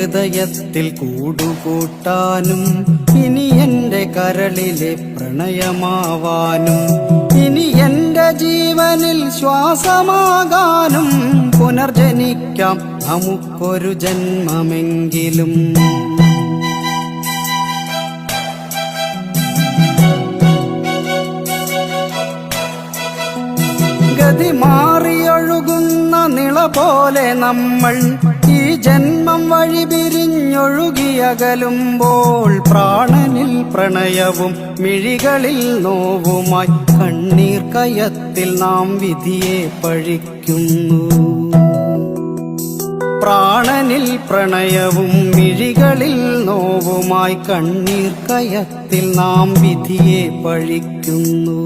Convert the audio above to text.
ഹൃദയത്തിൽ കൂടുകൂട്ടാനും ഇനി എന്റെ കരളിലെ പ്രണയമാവാനും ഇനി എന്റെ ജീവനിൽ ശ്വാസമാകാനും പുനർജനിക്കാം നമുക്കൊരു ജന്മമെങ്കിലും. ഗതി മാറിയൊഴുകുന്ന നിള പോലെ നമ്മൾ ഈ ജന്മം വഴി പിരിഞ്ഞൊഴുകിയകലുമ്പോൾ പ്രാണനിൽ പ്രണയവും മിഴികളിൽ നോവുമായി കണ്ണീർ കയത്തിൽ നാം വിധിയെ പഴിക്കുന്നു. പ്രാണനിൽ പ്രണയവും മിഴികളിൽ നോവുമായി കണ്ണീർ കയത്തിൽ നാം വിധിയെ പഴിക്കുന്നു.